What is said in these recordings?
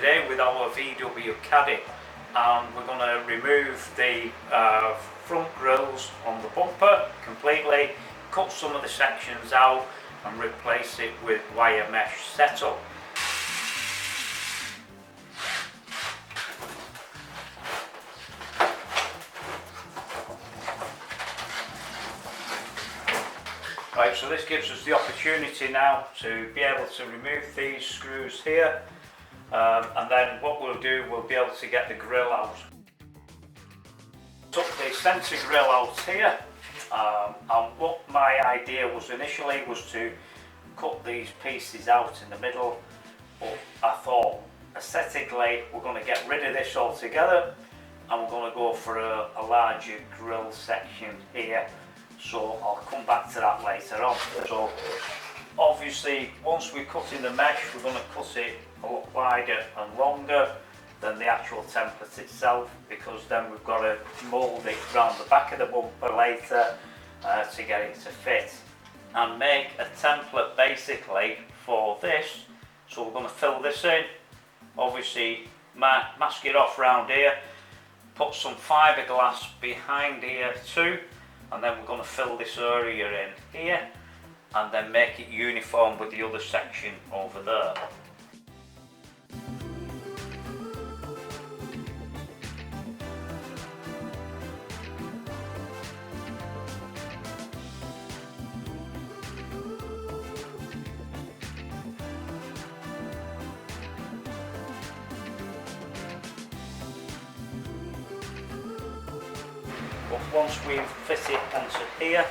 today with our VW Caddy, and we're going to remove the front grills on the bumper completely, cut some of the sections out and replace it with wire mesh setup. Right, so this gives us the opportunity now to be able to remove these screws here, and then what we'll do, we'll be able to get the grill out. Took the centre grill out here, and what my idea was initially was to cut these pieces out in the middle, but I thought aesthetically we're going to get rid of this altogether and we're going to go for a larger grill section here. So I'll come back to that later on. So obviously once we cut in the mesh, we're going to cut it a lot wider and longer than the actual template itself, because then we've got to mould it around the back of the bumper later to get it to fit and make a template basically for this. So we're going to fill this in, obviously mask it off around here, put some fiberglass behind here too, and then we're going to fill this area in here and then make it uniform with the other section over there. But once we've fit it onto here,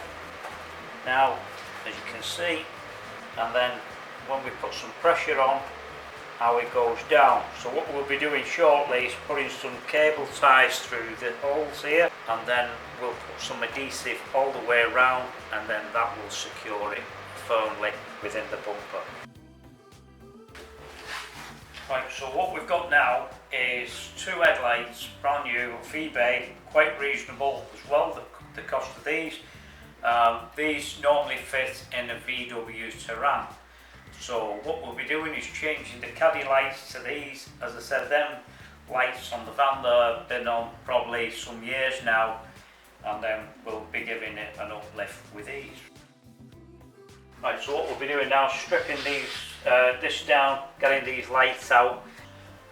now as you can see, and then when we put some pressure on, how it goes down. So what we'll be doing shortly is putting some cable ties through the holes here, and then we'll put some adhesive all the way around, and then that will secure it firmly within the bumper. Right, so what we've got now is two headlights, brand new, off eBay, quite reasonable as well, the cost of these. These normally fit in a VW Touran. So what we'll be doing is changing the Caddy lights to these. As I said, them lights on the van there have been on probably some years now, and then we'll be giving it an uplift with these. Right, so what we'll be doing now is stripping these, this down, getting these lights out.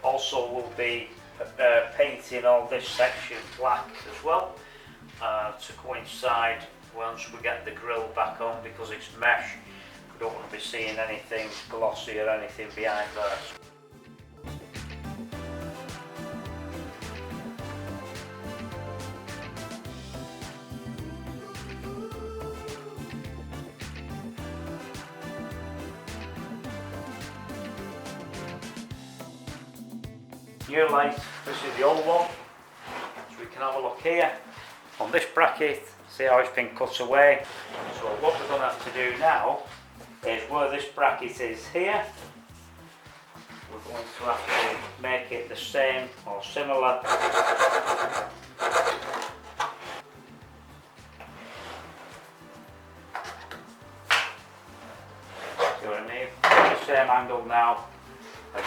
Also we'll be painting all this section black as well, to coincide once we get the grill back on, because it's mesh. We don't want to be seeing anything glossy or anything behind there. New light, this is the old one, so we can have a look here on this bracket, see how it's been cut away. So what we're going to have to do now is where this bracket is here, we're going to have to make it the same or similar. See what I mean? The same angle now, like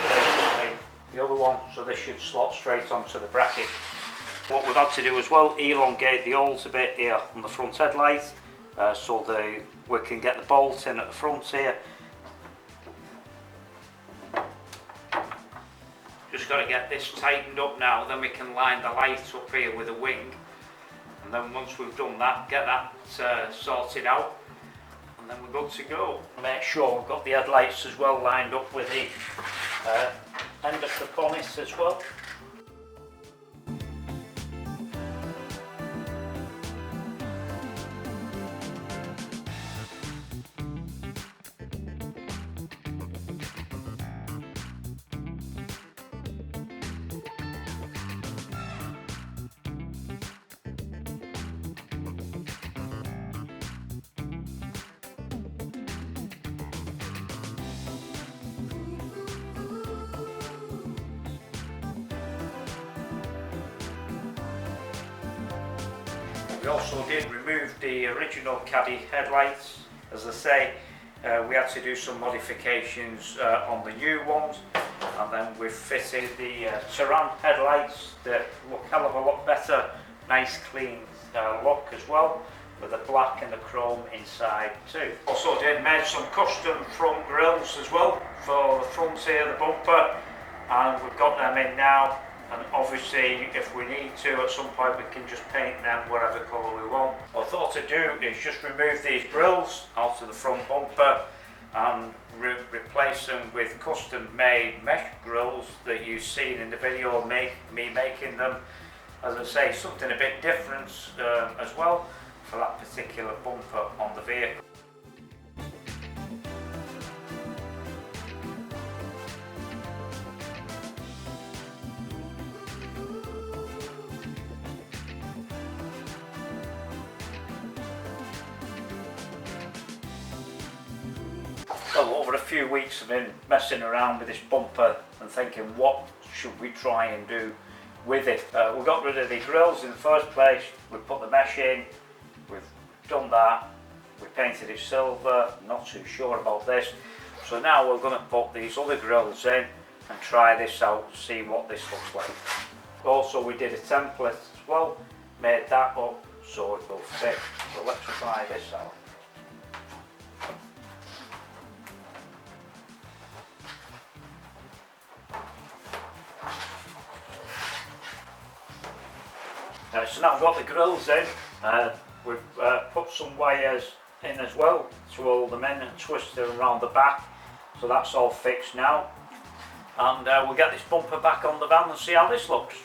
the other one, so this should slot straight onto the bracket. What we've had to do as well, elongate the holes a bit here on the front headlight, so we can get the bolt in at the front here. Just got to get this tightened up now, then we can line the light up here with a wing, and then once we've done that, get that sorted out, and then we're good to go. Make sure we've got the headlights as well lined up with the end of the bonnet as well. We also did remove the original Caddy headlights. As I say, we had to do some modifications on the new ones. and then we've fitted the Touran headlights that look a hell of a lot better, nice clean look as well, with the black and the chrome inside too. Also made some custom front grills as well for the front here, the bumper, and we've got them in now, and obviously if we need to at some point we can just paint them whatever colour we want. What I thought to do is just remove these grills out of the front bumper and replace them with custom made mesh grills that you've seen in the video of me making them. As I say, something a bit different as well for that particular bumper on the vehicle. Well, over a few weeks I've been messing around with this bumper and thinking, what should we try and do with it? We got rid of the grills in the first place, we put the mesh in, we've done that, we painted it silver, not too sure about this. So now we're going to put these other grills in and try this out, see what this looks like. Also we did a template as well, made that up so it will fit. So let's try this out. So now I've got the grills in, we've put some wires in as well to hold them in and twist them around the back, so that's all fixed now, and we'll get this bumper back on the van and see how this looks.